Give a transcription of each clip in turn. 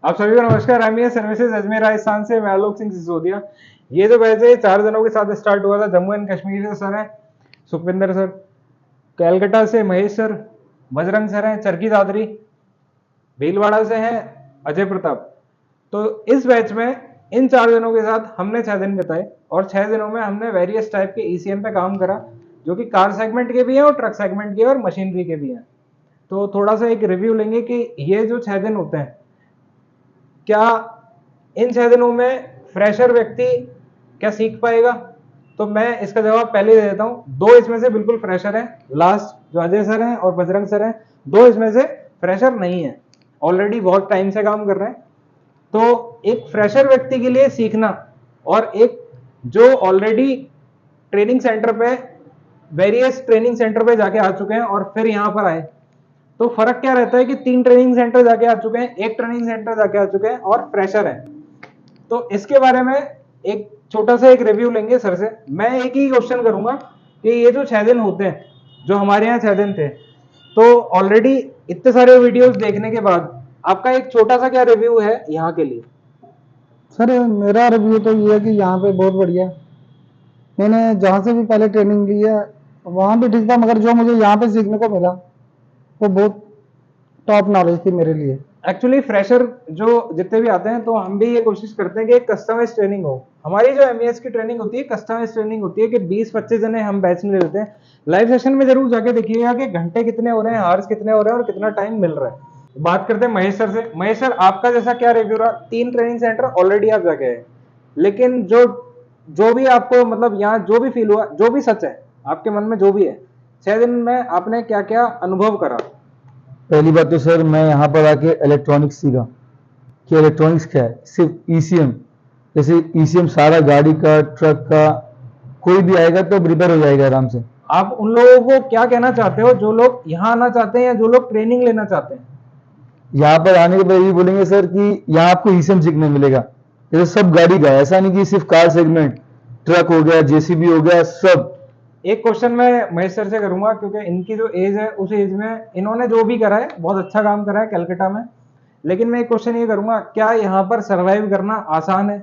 आप सभी को नमस्कार। एमईएस सर्विसेज अजमेर राजस्थान से मैं आलोक सिंह सिसोदिया। ये जो बैच है 4 जनों के साथ स्टार्ट हुआ था। जम्मू एंड कश्मीर से सर है सुखविंदर सर, कैलकाटा से महेश सर, बजरंग सर हैं चरकी दादरी, भीलवाड़ा से हैं अजय प्रताप। तो इस बैच में इन 4 जनों के साथ हमने 6 दिन बिताए और 6 दिनों में हमने वेरियस टाइप के ईसीएम पे काम करा, जो कि कार सेगमेंट के भी हैं और ट्रक सेगमेंट के और मशीनरी के भी हैं। तो थोड़ा सा एक रिव्यू लेंगे कि ये जो 6 दिन होते हैं, क्या इन 6 दिनों में फ्रेशर व्यक्ति क्या सीख पाएगा। तो मैं इसका जवाब पहले दे देता हूं। 2 इसमें से बिल्कुल फ्रेशर हैं, लास्ट जो अजय सर हैं और बजरंग सर हैं। 2 इसमें से फ्रेशर नहीं है, ऑलरेडी बहुत टाइम से काम कर रहे हैं। तो एक फ्रेशर व्यक्ति के लिए सीखना और एक जो ऑलरेडी ट्रेनिंग सेंटर पे, वेरियस ट्रेनिंग सेंटर पे जाके आ चुके हैं और फिर यहां पर आए, तो फर्क क्या रहता है कि 3 ट्रेनिंग सेंटर जाके आ चुके हैं, 1 ट्रेनिंग सेंटर जाके आ चुके हैं और फ्रेशर है। तो इसके बारे में एक छोटा सा एक रिव्यू लेंगे सर से। मैं एक ही क्वेश्चन करूंगा कि ये जो 6 दिन होते हैं, जो हमारे यहाँ 6 दिन थे, तो ऑलरेडी इतने सारे वीडियोस देखने के बाद आपका एक छोटा सा क्या रिव्यू है यहाँ के लिए। सर मेरा रिव्यू तो ये है कि यहाँ पे बहुत बढ़िया। मैंने जहाँ से भी पहले ट्रेनिंग ली है वहाँ भी ठीक था, मगर जो मुझे यहाँ पे सीखने को मिला वो बहुत टॉप नॉलेज थी मेरे लिए। एक्चुअली फ्रेशर जो जितने भी आते हैं, तो हम भी ये कोशिश करते हैं कि कस्टमाइज ट्रेनिंग हो। हमारी जो एमईएस की ट्रेनिंग होती है कस्टमाइज ट्रेनिंग होती है कि 20-25 जने हम बैच में ले लेते हैं। लाइव सेशन में जरूर जाके देखिएगा कि घंटे कितने हो रहे हैं, आवर्स कितने हो रहे हैं और कितना टाइम मिल रहा है। बात करते हैं महेश सर से। महेश सर, आपका जैसा क्या रिव्यू रहा? 3 ट्रेनिंग सेंटर ऑलरेडी आप जाके आए, लेकिन जो जो भी आपको मतलब यहाँ जो भी फील हुआ, जो भी सच है आपके मन में, जो भी है, 6 दिन में आपने क्या क्या अनुभव करा? पहली बात तो सर मैं यहाँ पर आके इलेक्ट्रॉनिक्स सीखा कि इलेक्ट्रॉनिक्स क्या है। सिर्फ ईसीएम, जैसे ईसीएम सारा गाड़ी का, ट्रक का, कोई भी आएगा तो रिपेयर हो जाएगा आराम से। आप उन लोगों को क्या कहना चाहते हो जो लोग यहाँ आना चाहते हैं या जो लोग ट्रेनिंग लेना चाहते हैं? यहाँ पर आने के बाद ये बोलेंगे सर कि यहाँ आपको ईसीएम सीखने मिलेगा। जैसे सब गाड़ी का है, ऐसा नहीं कि सिर्फ कार सेगमेंट, ट्रक हो गया, जेसीबी हो गया, सब। एक क्वेश्चन मैं महेश सर से करूंगा, क्योंकि इनकी जो एज है उस एज में इन्होंने जो भी करा है बहुत अच्छा काम करा है कलकत्ता में। लेकिन मैं एक क्वेश्चन ये करूंगा, क्या यहाँ पर सरवाइव करना आसान है?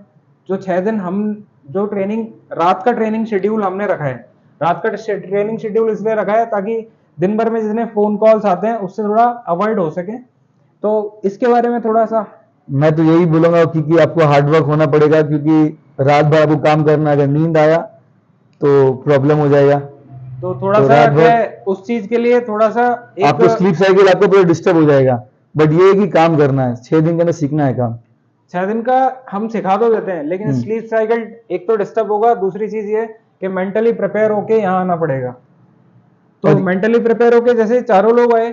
जो 6 दिन हम जो ट्रेनिंग, रात का ट्रेनिंग शेड्यूल हमने रखा है, रात का ट्रेनिंग शेड्यूल इसलिए रखा है ताकि दिन भर में जितने फोन कॉल्स आते हैं उससे थोड़ा अवॉइड हो सके। तो इसके बारे में थोड़ा सा। मैं तो यही बोलूंगा क्योंकि आपको हार्डवर्क होना पड़ेगा, क्योंकि रात भर आपको काम करना, अगर नींद आया तो प्रॉब्लम हो जाएगा। तो थोड़ा तो सा रात भर उस चीज के लिए थोड़ा सा आपको स्लीप साइकिल आपको पूरा डिस्टर्ब हो जाएगा। बट ये है कि काम करना है, 6 दिन के अंदर सीखना है काम। 6 दिन का हम सिखा तो देते हैं, लेकिन स्लीप साइकिल एक तो डिस्टर्ब होगा, दूसरी चीज ये कि मेंटली प्रिपेयर होके यहाँ आना पड़ेगा। तो मेंटली प्रिपेयर होके जैसे चारों लोग आए,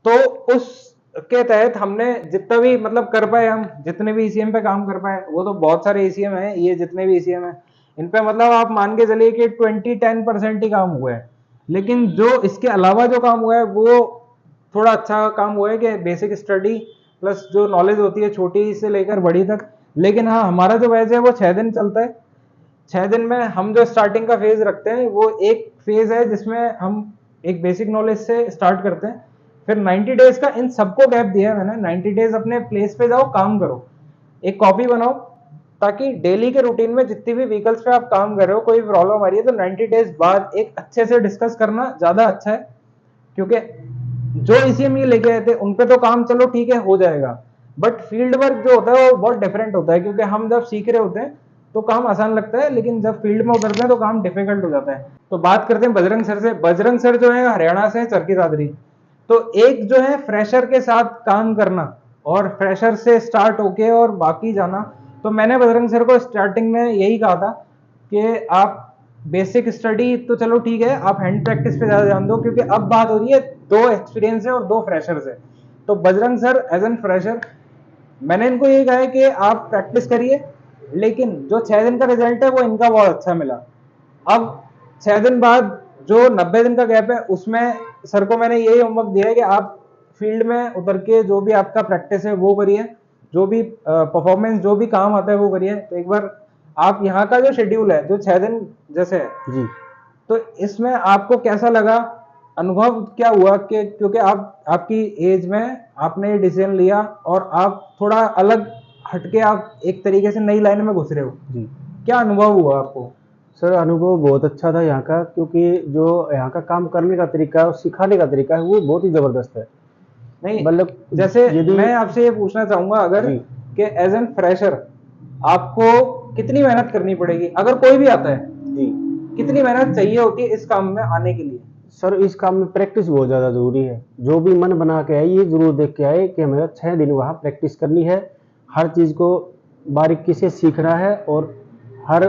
तो उसके तहत हमने जितना भी मतलब कर पाए, हम जितने भी ईसीएम पे काम कर पाए, वो तो बहुत सारे ईसीएम है, ये जितने भी ईसीएम है इन पे मतलब आप मान के चलिए कि 20-10% ही काम हुआ है। लेकिन जो इसके अलावा जो काम हुआ है वो थोड़ा अच्छा काम हुआ है कि बेसिक स्टडी प्लस जो नॉलेज होती है छोटी से लेकर बड़ी तक। लेकिन हाँ, हमारा जो बैच है वो 6 दिन चलता है। 6 दिन में हम जो स्टार्टिंग का फेज रखते हैं वो एक फेज है जिसमें हम एक बेसिक नॉलेज से स्टार्ट करते हैं। फिर 90 डेज का इन सबको गैप दिया है मैंने। 90 डेज अपने प्लेस पे जाओ, काम करो, एक कॉपी बनाओ, ताकि डेली के रूटीन में जितनी भी व्हीकल्स पे आप काम कर रहे हो, कोई प्रॉब्लम आ रही है तो 90 डेज बाद एक अच्छे से डिस्कस करना ज्यादा अच्छा है। क्योंकि जो ईसीएम ये लेके आए थे उन पे तो काम चलो ठीक है हो जाएगा, बट फील्ड वर्क जो होता है वो बहुत डिफरेंट होता है। क्योंकि हम जब सीख रहे होते हैं तो काम आसान लगता है, लेकिन जब फील्ड में उतरते हैं तो काम डिफिकल्ट हो जाता है। तो बात करते हैं बजरंग सर से। बजरंग सर जो है हरियाणा से, चरखी दादरी। तो एक जो है फ्रेशर के साथ काम करना और फ्रेशर से स्टार्ट होके और बाकी जाना। तो मैंने बजरंग सर को स्टार्टिंग में यही कहा था कि आप बेसिक स्टडी तो चलो ठीक है, आप हैंड प्रैक्टिस पे ज्यादा ध्यान दो, क्योंकि अब बात हो रही है 2 एक्सपीरियंस है और 2 फ्रेशर है। तो Bajrang sir as an fresher मैंने इनको यही कहा है कि आप प्रैक्टिस करिए, लेकिन जो 6 दिन का रिजल्ट है वो इनका बहुत अच्छा मिला। अब 6 दिन बाद जो 90 दिन का गैप है उसमें सर को मैंने यही होमवर्क दिया है कि आप फील्ड में उतर के जो भी आपका प्रैक्टिस है वो करिए, जो भी परफॉर्मेंस जो भी काम आता है वो करिए। तो एक बार आप यहाँ का जो शेड्यूल है जो 6 दिन जैसे है जी, तो इसमें आपको कैसा लगा अनुभव क्या हुआ कि क्योंकि आपकी एज में आपने ये डिसीजन लिया और आप थोड़ा अलग हटके आप एक तरीके से नई लाइन में घुस रहे हो, जी क्या अनुभव हुआ आपको? सर, अनुभव बहुत अच्छा था यहाँ का, क्योंकि जो यहाँ का काम करने का तरीका है और सिखाने का तरीका है वो बहुत ही ज़बरदस्त है। नहीं, मतलब जैसे यदि मैं आपसे ये पूछना चाहूंगा अगर जी कि एज एन फ्रेशर आपको कितनी मेहनत करनी पड़ेगी अगर कोई भी आता है, जी कितनी मेहनत चाहिए होती है इस काम में आने के लिए? सर, इस काम में प्रैक्टिस बहुत ज़्यादा ज़रूरी है। जो भी मन बना के आए ये ज़रूर देख के आए कि हमें 6 दिन वहाँ प्रैक्टिस करनी है, हर चीज़ को बारीकी से सीखना है और हर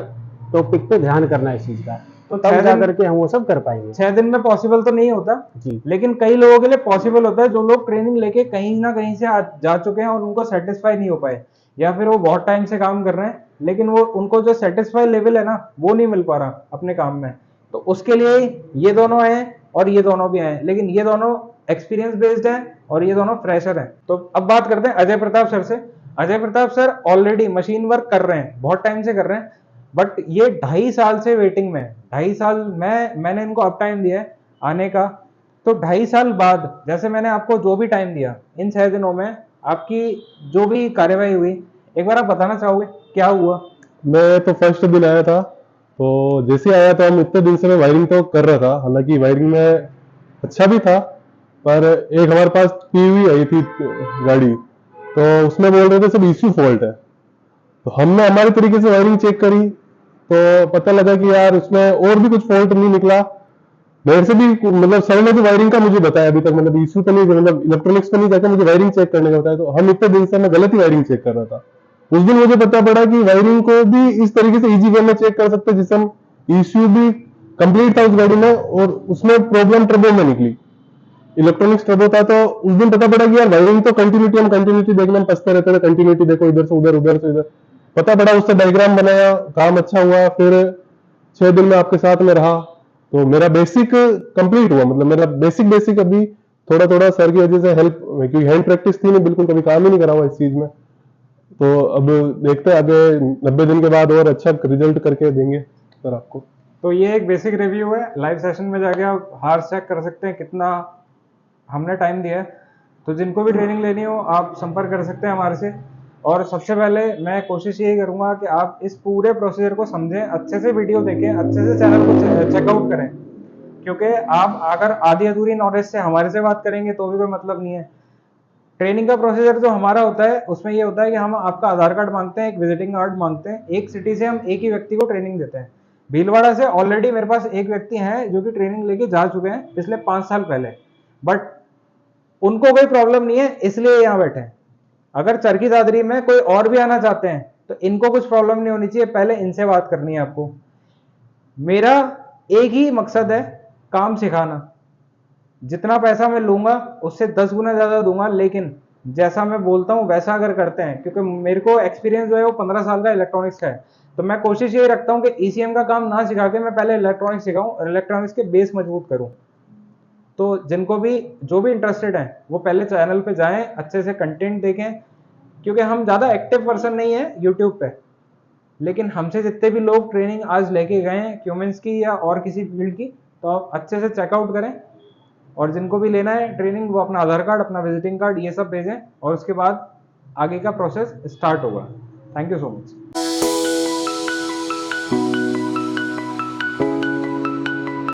टॉपिक पे ध्यान करना है इस चीज़ का, तो तब जा करके हम वो सब कर पाएंगे। 6 दिन में पॉसिबल तो नहीं होता, जी लेकिन कई लोगों के लिए पॉसिबल होता है जो लोग ट्रेनिंग लेके कहीं ना कहीं से जा चुके हैं और उनको सेटिस्फाई नहीं हो पाए, या फिर वो बहुत टाइम से काम कर रहे हैं लेकिन वो उनको जो सेटिस्फाई लेवल है ना वो नहीं मिल पा रहा अपने काम में। तो उसके लिए ये दोनों हैं और ये दोनों भी हैं, लेकिन ये दोनों एक्सपीरियंस बेस्ड हैं और ये दोनों फ्रेशर हैं। तो अब बात करते हैं अजय प्रताप सर से। Ajay Pratap sir already machine work कर रहे हैं, बहुत टाइम से कर रहे हैं, बट ये 2.5 साल से वेटिंग में, 2.5 साल मैंने इनको अप टाइम दिया है आने का। तो 2.5 साल बाद जैसे मैंने आपको जो भी टाइम दिया इन 6 दिनों में आपकी जो भी कार्यवाही हुई, एक बार आप बताना चाहोगे क्या हुआ? मैं तो फर्स्ट दिन आया था, तो जैसे आया तो हम इतने दिन से मैं वायरिंग तो कर रहा था, हालांकि वायरिंग में अच्छा भी था, पर एक हमारे पास पीवी आई थी गाड़ी, तो उसमें बोल रहे थे सब इश्यू फॉल्ट है। तो हमने हमारे तरीके से वायरिंग चेक करी तो पता लगा कि यार उसमें और भी कुछ फॉल्ट नहीं निकला। मेरे से भी मतलब सर ने जो वायरिंग का मुझे बताया अभी तक, मतलब इश्यू तो नहीं, मतलब इलेक्ट्रॉनिक्स पे नहीं जाकर मुझे वायरिंग चेक करने का बताया, तो हम इतने दिन से मैं गलत ही वायरिंग चेक कर रहा था। उस दिन मुझे पता पड़ा कि वायरिंग को भी इस तरीके से इजी वे में चेक कर सकते हैं जिससे हम इश्यू भी कंप्लीट था उस गाड़ी में और उसमें प्रॉब्लम ट्रबल में निकली, इलेक्ट्रॉनिक्स ट्रबल था। तो उस दिन पता पड़ा कि यार वायरिंग तो कंटिन्यूटी, हम कंटिन्यूटी देखने में फंसते रहते थे, कंटिन्यूटी देखो इधर से उधर, उधर से इधर। पता पड़ा, उससे डायग्राम बनाया, काम अच्छा हुआ, फिर 6 दिन में आपके साथ में रहा तो मेरा बेसिक कंप्लीट हुआ। मतलब मेरा बेसिक अभी थोड़ा थोड़ा सर की वजह से हेल्प, क्योंकि हैंड प्रैक्टिस थी नहीं बिल्कुल, कभी काम ही नहीं करा हुआ इस चीज में। तो अब देखते हैं आगे 90 दिन के बाद और अच्छा रिजल्ट करके देंगे सर आपको। तो ये एक बेसिक रिव्यू है, लाइव सेशन में जाके आप हार चेक कर सकते हैं कितना हमने टाइम दिया है। तो जिनको भी ट्रेनिंग लेनी हो आप संपर्क कर सकते हैं हमारे से। और सबसे पहले मैं कोशिश यही करूंगा कि आप इस पूरे प्रोसीजर को समझें, अच्छे से वीडियो देखें, अच्छे से चैनल को चेकआउट करें, क्योंकि आप अगर आधी अधूरी नॉलेज से हमारे से बात करेंगे तो भी कोई मतलब नहीं है। ट्रेनिंग का प्रोसीजर जो हमारा होता है उसमें ये होता है कि हम आपका आधार कार्ड मांगते हैं, एक विजिटिंग कार्ड मांगते हैं, एक सिटी से हम एक ही व्यक्ति को ट्रेनिंग देते हैं। भीलवाड़ा से ऑलरेडी मेरे पास एक व्यक्ति हैं जो कि ट्रेनिंग लेके जा चुके हैं पिछले 5 साल पहले, बट उनको कोई प्रॉब्लम नहीं है इसलिए यहाँ बैठे हैं। अगर चरखी दादरी में कोई और भी आना चाहते हैं तो इनको कुछ प्रॉब्लम नहीं होनी चाहिए, पहले इनसे बात करनी है आपको। मेरा एक ही मकसद है, काम सिखाना। जितना पैसा मैं लूंगा उससे 10 गुना ज्यादा दूंगा, लेकिन जैसा मैं बोलता हूं वैसा अगर करते हैं, क्योंकि मेरे को एक्सपीरियंस जो है वो 15 साल का इलेक्ट्रॉनिक्स का है, तो मैं कोशिश यही रखता हूं कि ईसीएम का काम ना सिखा के मैं पहले इलेक्ट्रॉनिक्स सिखाऊं और इलेक्ट्रॉनिक्स के बेस मजबूत करूं। तो जिनको भी जो भी इंटरेस्टेड हैं वो पहले चैनल पे जाएं, अच्छे से कंटेंट देखें, क्योंकि हम ज़्यादा एक्टिव पर्सन नहीं है यूट्यूब पे, लेकिन हमसे जितने भी लोग ट्रेनिंग आज लेके गए हैं क्यूमेंस की या और किसी फील्ड की, तो आप अच्छे से चेकआउट करें। और जिनको भी लेना है ट्रेनिंग वो अपना आधार कार्ड, अपना विजिटिंग कार्ड ये सब भेजें और उसके बाद आगे का प्रोसेस स्टार्ट होगा। Thank you so much.